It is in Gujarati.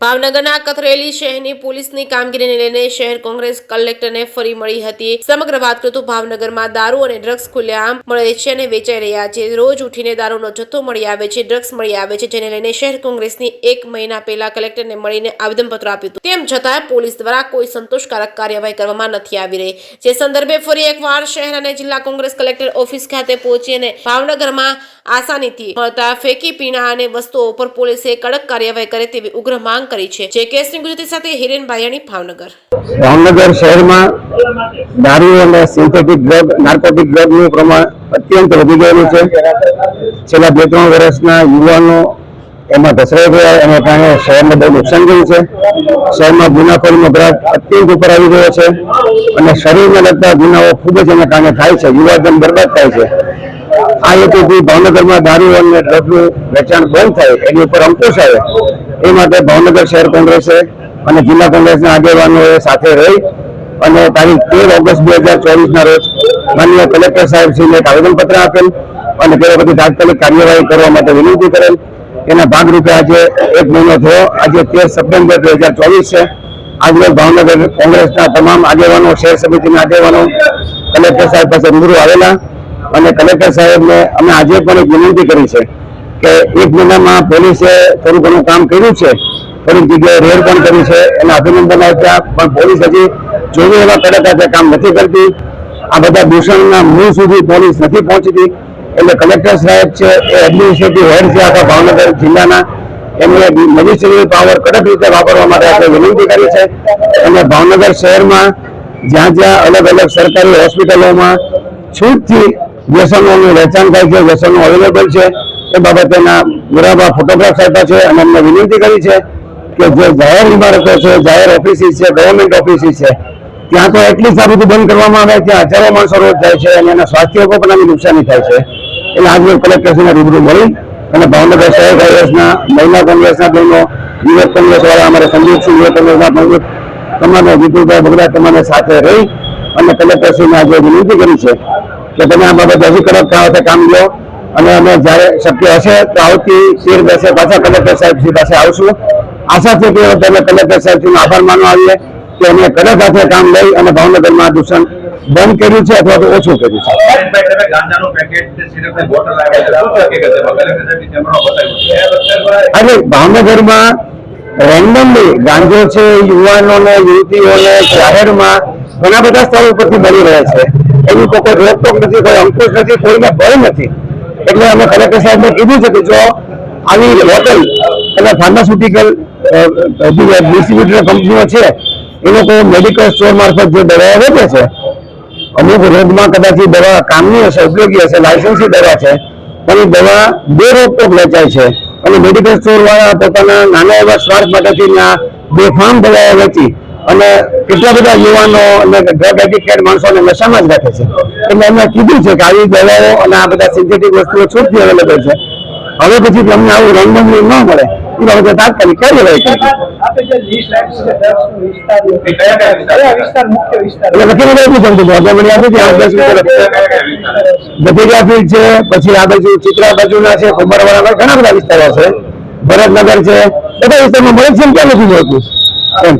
ભાવનગરના કથરેલી શહેરની પોલીસની કામગીરીને લઈને શહેર કોંગ્રેસ કલેક્ટરને ફરી મળી હતી। સમગ્ર વાત કરું તો ભાવનગરમાં દારૂ અને ડ્રગ્સ ખુલ્લેઆમ મળે છે અને વેચાઈ રહ્યા છે। રોજ ઉઠીને દારૂનો જથ્થો મળી આવે છે, ડ્રગ્સ મળી આવે છે, જેને લઈને શહેર કોંગ્રેસની 1 મહિના પહેલા કલેક્ટરને મળીને આવેદનપત્ર આપ્યું હતું। તેમ છતાં પોલીસ દ્વારા કોઈ સંતોષકારક કાર્યવાહી કરવામાં નથી આવી રહી। જે સંદર્ભે ફરી એકવાર શહેર અને જિલ્લા કોંગ્રેસ કલેક્ટર ઓફિસ ખાતે પહોંચી અને ભાવનગરમાં આસાનીથી મળતા ફેંકી પીણા અને વસ્તુઓ ઉપર પોલીસે કડક કાર્યવાહી કરે તેવી ઉગ્ર માંગ કરી છે। જે કેસની ગુજરાતી સાથે હિરેન ભાયાણી ભાવનગર શહેરમાં દારૂ અને સિન્થેટિક ડ્રગ નાર્કોટિક ડ્રગનું પ્રમાણ અત્યંત વધી ગયેલું છે। છેલ્લા 2-3 વર્ષના યુવાનો એમાં ધસરાઈ ગયા, એના કારણે શહેરને બહુ નુકસાન થયું છે। શહેરમાં ગુનાખોરીનો ગ્રાફ અત્યંત ઉપર આવી ગયો છે અને શરીરને લગતા ગુનાઓ ખૂબ જ એના કારણે થાય છે, યુવાધન બરબાદ થાય છે। આ હેતુથી ભાવનગરમાં દારૂ અને ડ્રગનું વેચાણ બંધ થાય, એની ઉપર અંકુશ આવે એ માટે ભાવનગર શહેર કોંગ્રેસે અને જિલ્લા કોંગ્રેસના આગેવાનોએ સાથે રહી અને તારીખ 13 ઓગસ્ટ 2024ના રોજ માનનીય કલેક્ટર સાહેબશ્રીને એક આવેદનપત્ર આપેલ અને તે બધી તાત્કાલિક કાર્યવાહી કરવા માટે વિનંતી કરેલ। એના ભાગરૂપે આજે 1 મહિનો થયો, આજે 13 સપ્ટેમ્બર 2024 છે। આજે ભાવનગર કોંગ્રેસના તમામ આગેવાનો, શહેર સમિતિના આગેવાનો કલેક્ટર સાહેબ પાસે રૂબરૂ આવેલા અને કલેક્ટર સાહેબને અમે આજે પણ એક વિનંતી કરી છે કે 1 મહિનામાં પોલીસે થોડું ઘણું કામ કર્યું છે, થોડીક જગ્યાએ રેડ પણ કરી છે, એના અભિનંદન આપ્યા, પણ પોલીસ હજી જોઈએ એવા કડક હાથે કામ નથી કરતી। આ બધા દૂષણના મૂળ સુધી પોલીસ નથી પહોંચતી, એટલે કલેક્ટર સાહેબ છે એ એડમિનિસ્ટ્રેટિવ હેડ છે આખા ભાવનગર જિલ્લાના, એમને મેજિસ્ટ્રેટિવ પાવર કડક રીતે વાપરવા માટે આપણે વિનંતી કરી છે અને ભાવનગર શહેરમાં જ્યાં જ્યાં અલગ અલગ સરકારી હોસ્પિટલોમાં છૂટથી વ્યસનોનું વેચાણ થાય છે, વ્યસનો અવેલેબલ છે, એ બાબતેના બરાબર ફોટોગ્રાફ્સ આપ્યા છે અને અમને વિનંતી કરી છે કે જે જાહેર ઇમારતો છે, જાહેર ઓફિસીસ છે, ગવર્મેન્ટ ઓફિસીસ છે, ત્યાં તો એટલી સાબિતી બંધ કરવામાં આવે, ત્યાં હજારો માણસો રોજ જાય છે અને એના સ્વાસ્થ્ય પર પણ આની નુકસાની થાય છે। એટલે આજે કલેક્ટરશ્રીને રૂબરૂ મળી અને ભાવનગર શહેર કોંગ્રેસના, મહિલા કોંગ્રેસના બહેનો, યુવક કોંગ્રેસવાળા, અમારા સંદીપસિંહ યુવક કોંગ્રેસના પ્રમુખ તમામે, વિપુલભાઈ બગડા તમામે સાથે રહી અને કલેક્ટરશ્રીને આજે વિનંતી કરી છે કે તમે આ બાબતે હજી કડક હાથે કામ લો અને અમે જ્યારે શક્ય હશે તો આવતી 13 પાછા કલેક્ટર સાહેબશ્રી પાસે આવશું। આશા છે કે તમે કલેક્ટર સાહેબશ્રીનો આભાર માનવા આવીએ કે અમે કડક હાથે કામ લઈ અને ભાવનગરમાં દૂષણ બંધ કર્યું છે અથવા તો ઓછું કર્યું છે। અરે ભાવનગરમાં રેન્ડમલી ગાંજો છે યુવાનોને, યુવતીઓને જાહેરમાં ઘણા બધા સ્થળો પરથી મળી રહે છે, એની તો કોઈ રોકટોક નથી, કોઈ અંકુશ નથી, કોઈને ભય નથી। એટલે અમે કલેક્ટર સાહેબને કીધું છે કે જો આવી હોટલ અને ફાર્માસ્યુટિકલ ડિસ્ટ્રીબ્યુટર કંપનીઓ છે એ લોકો મેડિકલ સ્ટોર મારફત જે દવાઓ વેચે છે, અમુક રોગમાં કદાચ એ દવા કામની હશે, ઉપયોગી હશે, લાયસન્સી દવા છે, પણ એ દવા બેરોકટોક વેચાય છે અને મેડિકલ સ્ટોર વાળા પોતાના નાના એવા સ્વાર્થ માટેથી બેફામ દવાઓ વેચી અને કેટલા બધા યુવાનો અને ડ્રગ એડિક્ટેડ માણસોને નશામાં જ રાખે છે। એટલે અમે કીધું છે કે આવી દવાઓ અને આ બધા સિન્થેટિક વસ્તુઓ છૂટથી અવેલેબલ છે, હવે પછી તમને આવું રેન્ડમલી ન મળે એ બાબતે તાત્કાલિક કાર્યવાહી કરી। ગધેરિયા ફીલ્ડ છે, પછી આ બાજુ ચિત્રા બાજુના છે, કુંભારવાળા, ઘણા બધા વિસ્તારો છે, ભરતનગર છે, બધા વિસ્તારમાં મળે છે, ક્યાં નથી મળતું એમ।